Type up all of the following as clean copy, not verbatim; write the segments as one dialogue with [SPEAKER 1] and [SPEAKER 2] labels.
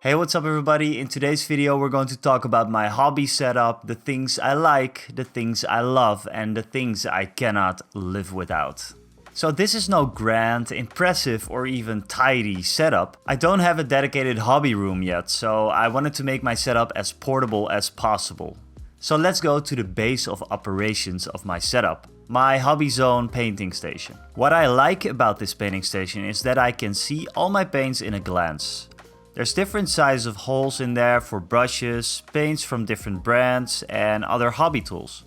[SPEAKER 1] Hey, what's up everybody? In today's video we're going to talk about my hobby setup, the things I like, the things I love, and the things I cannot live without. So this is no grand, impressive, or even tidy setup. I don't have a dedicated hobby room yet, so I wanted to make my setup as portable as possible. So let's go to the base of operations of my setup. My HobbyZone painting station. What I like about this painting station is that I can see all my paints in a glance. There's different sizes of holes in there for brushes, paints from different brands, and other hobby tools.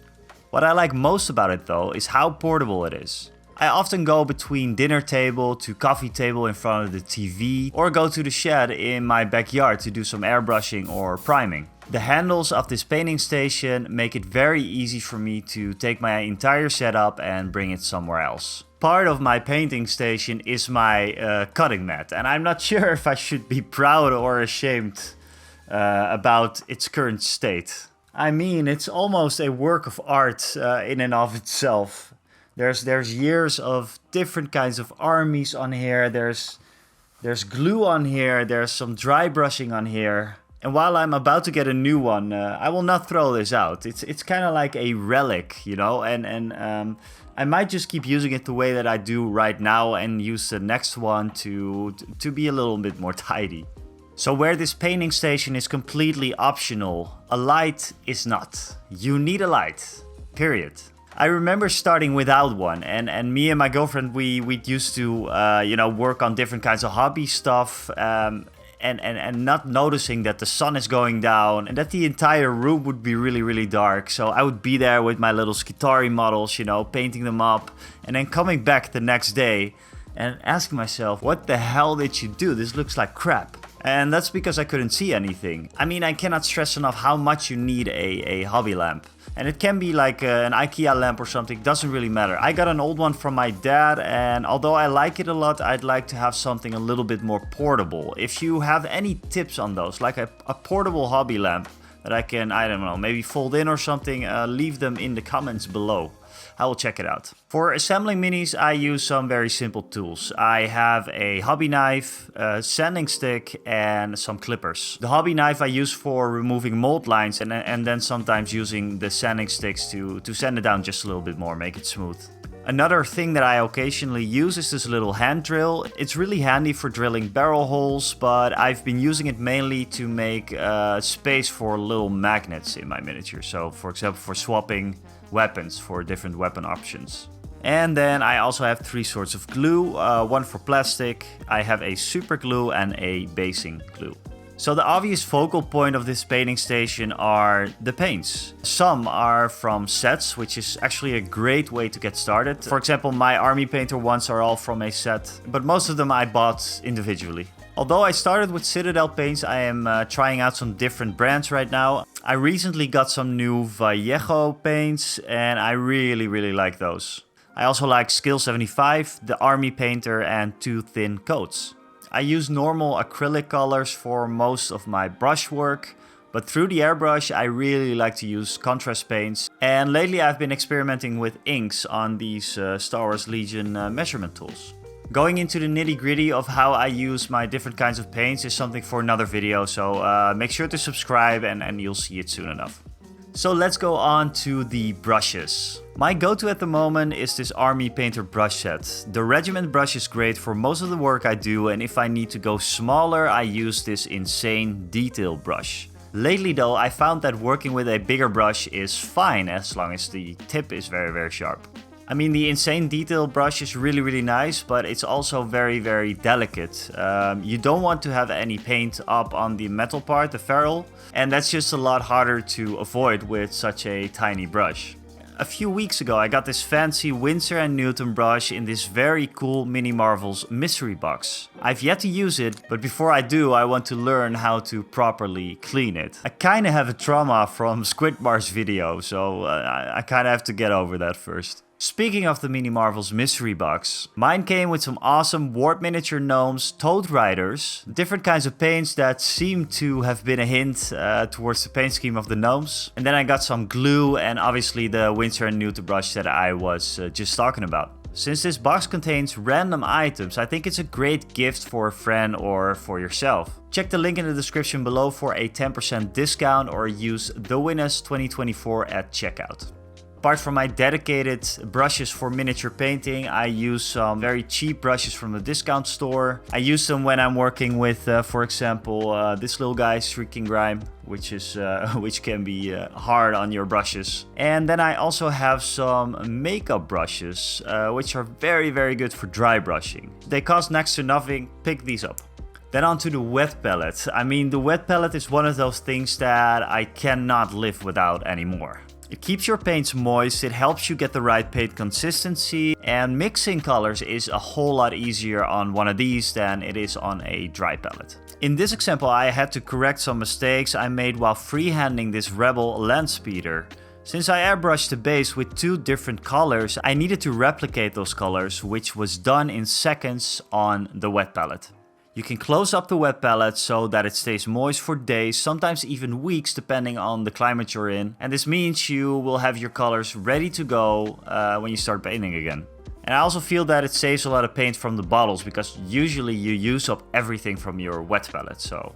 [SPEAKER 1] What I like most about it though is how portable it is. I often go between dinner table to coffee table in front of the TV, or go to the shed in my backyard to do some airbrushing or priming. The handles of this painting station make it very easy for me to take my entire setup and bring it somewhere else. Part of my painting station is my cutting mat, and I'm not sure if I should be proud or ashamed about its current state. I mean, it's almost a work of art in and of itself. There's years of different kinds of armies on here, there's glue on here, there's some dry brushing on here. And while I'm about to get a new one, I will not throw this out. It's kind of like a relic, you know, and I might just keep using it the way that I do right now and use the next one to be a little bit more tidy. So where this painting station is completely optional, a light is not. You need a light, period. I remember starting without one, and me and my girlfriend, we used to work on different kinds of hobby stuff. And not noticing that the sun is going down and that the entire room would be really dark. So I would be there with my little Skitari models, you know, painting them up, and then coming back the next day and asking myself, what the hell did you do? This looks like crap. And that's because I couldn't see anything. I mean, I cannot stress enough how much you need a hobby lamp. And it can be like an IKEA lamp or something, doesn't really matter. I got an old one from my dad, and although I like it a lot, I'd like to have something a little bit more portable. If you have any tips on those, like a portable hobby lamp that I can, I don't know, maybe fold in or something, leave them in the comments below. I will check it out. For assembling minis, I use some very simple tools. I have a hobby knife, a sanding stick, and some clippers. The hobby knife I use for removing mold lines, and then sometimes using the sanding sticks to sand it down just a little bit more, make it smooth. Another thing that I occasionally use is this little hand drill. It's really handy for drilling barrel holes, but I've been using it mainly to make space for little magnets in my miniature. So for example, for swapping weapons for different weapon options. And then I also have three sorts of glue, one for plastic, I have a super glue and a basing glue. So the obvious focal point of this painting station are the paints. Some are from sets, which is actually a great way to get started. For example, my army painter ones are all from a set, but most of them I bought individually. Although I started with Citadel paints, I am trying out some different brands right now. I recently got some new Vallejo paints and I really like those. I also like Skill 75, the Army Painter, and 2 thin coats. I use normal acrylic colors for most of my brush work, but through the airbrush I really like to use contrast paints. And lately I've been experimenting with inks on these Star Wars Legion measurement tools. Going into the nitty-gritty of how I use my different kinds of paints is something for another video, so make sure to subscribe and you'll see it soon enough. So let's go on to the brushes. My go-to at the moment is this Army Painter brush set. The Regiment brush is great for most of the work I do, and if I need to go smaller, I use this Insane Detail brush. Lately though, I found that working with a bigger brush is fine as long as the tip is very sharp. I mean, the Insane Detail brush is really nice, but it's also very delicate. You don't want to have any paint up on the metal part, the ferrule, and that's just a lot harder to avoid with such a tiny brush. A few weeks ago I got this fancy Winsor & Newton brush in this very cool Mini Marvels mystery box. I've yet to use it, but before I do I want to learn how to properly clean it. I kinda have a trauma from Squidmar's video, so I kinda have to get over that first. Speaking of the Mini Marvels mystery box, mine came with some awesome Warp Miniature Gnomes, Toad Riders, different kinds of paints that seem to have been a hint towards the paint scheme of the gnomes. And then I got some glue and obviously the Winsor & Newton brush that I was just talking about. Since this box contains random items, I think it's a great gift for a friend or for yourself. Check the link in the description below for a 10% discount or use TheWinners2024 at checkout. Apart from my dedicated brushes for miniature painting, I use some very cheap brushes from the discount store. I use them when I'm working with, for example, this little guy, Shrieking Grime, which can be hard on your brushes. And then I also have some makeup brushes, which are very, very good for dry brushing. They cost next to nothing. Pick these up. Then onto the wet palette. I mean, the wet palette is one of those things that I cannot live without anymore. It keeps your paints moist, it helps you get the right paint consistency, and mixing colors is a whole lot easier on one of these than it is on a dry palette. In this example, I had to correct some mistakes I made while freehanding this Rebel land speeder. Since I airbrushed the base with 2 different colors, I needed to replicate those colors, which was done in seconds on the wet palette. You can close up the wet palette so that it stays moist for days, sometimes even weeks depending on the climate you're in. And this means you will have your colors ready to go when you start painting again. And I also feel that it saves a lot of paint from the bottles because usually you use up everything from your wet palette, so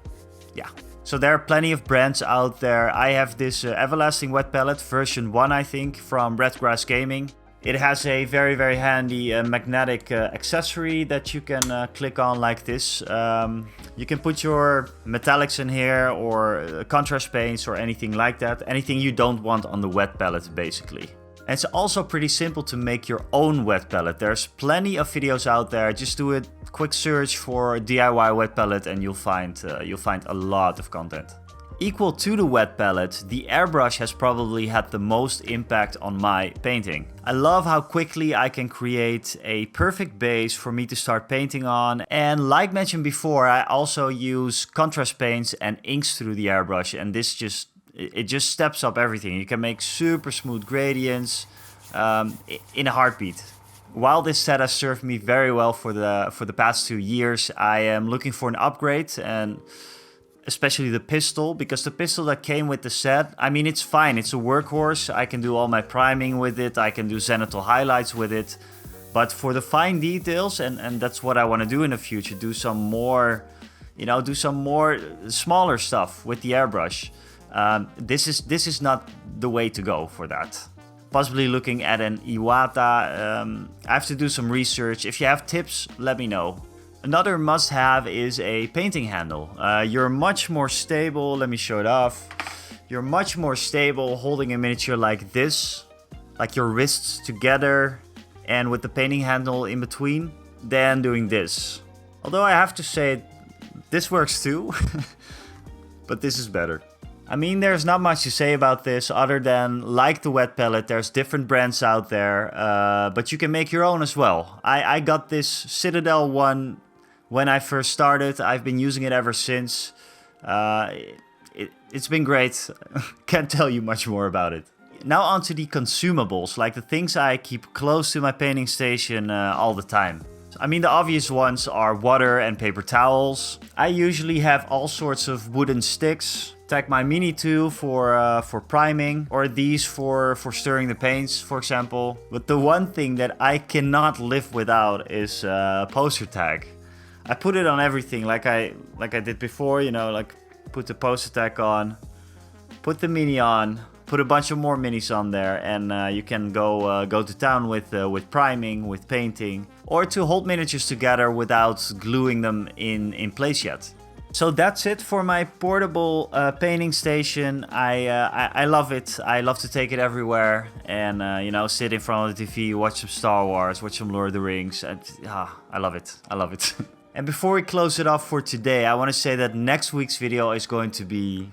[SPEAKER 1] yeah. So there are plenty of brands out there. I have this Everlasting wet palette, version 1 I think, from Redgrass Gaming. It has a very, very handy magnetic accessory that you can click on like this. You can put your metallics in here or contrast paints or anything like that. Anything you don't want on the wet palette basically. And it's also pretty simple to make your own wet palette. There's plenty of videos out there. Just do a quick search for DIY wet palette and you'll find a lot of content. Equal to the wet palette, the airbrush has probably had the most impact on my painting. I love how quickly I can create a perfect base for me to start painting on, and like mentioned before, I also use contrast paints and inks through the airbrush, and this just steps up everything. You can make super smooth gradients in a heartbeat. While this set has served me very well for the past 2 years, I am looking for an upgrade, and especially the pistol, because the pistol that came with the set, I mean, it's fine, it's a workhorse, I can do all my priming with it, I can do zenithal highlights with it, but for the fine details, and that's what I want to do in the future, do some more smaller stuff with the airbrush. This is not the way to go for that. Possibly looking at an Iwata. I have to do some research. If you have tips, let me know. Another must-have is a painting handle. You're much more stable, let me show it off. You're much more stable holding a miniature like this, like your wrists together and with the painting handle in between, than doing this. Although I have to say, this works too, but this is better. I mean, there's not much to say about this other than, like the wet palette, there's different brands out there, but you can make your own as well. I got this Citadel one when I first started. I've been using it ever since. It's been great. Can't tell you much more about it. Now onto the consumables, like the things I keep close to my painting station all the time. I mean, the obvious ones are water and paper towels. I usually have all sorts of wooden sticks. Take my mini tool for priming, or these for stirring the paints, for example. But the one thing that I cannot live without is poster tag. I put it on everything, like I did before, you know, like put the poster tag on, put the mini on, put a bunch of more minis on there, and you can go to town with priming, with painting, or to hold miniatures together without gluing them in place yet. So that's it for my portable painting station. I love it. I love to take it everywhere and you know, sit in front of the TV, watch some Star Wars, watch some Lord of the Rings. And, I love it. I love it. And before we close it off for today, I want to say that next week's video is going to be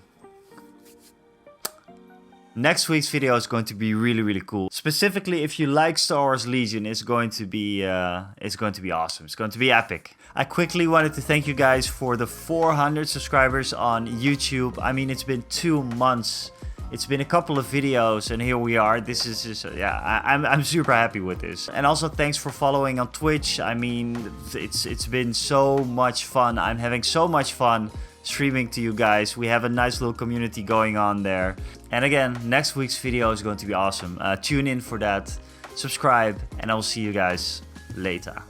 [SPEAKER 1] really, really cool. Specifically, if you like Star Wars Legion, it's going to be awesome. It's going to be epic. I quickly wanted to thank you guys for the 400 subscribers on YouTube. I mean, it's been 2 months. It's been a couple of videos, and here we are. This is just, yeah, I'm super happy with this. And also thanks for following on Twitch. I mean, it's been so much fun. I'm having so much fun streaming to you guys. We have a nice little community going on there. And again, next week's video is going to be awesome. Tune in for that. subscribe, and I will see you guys later.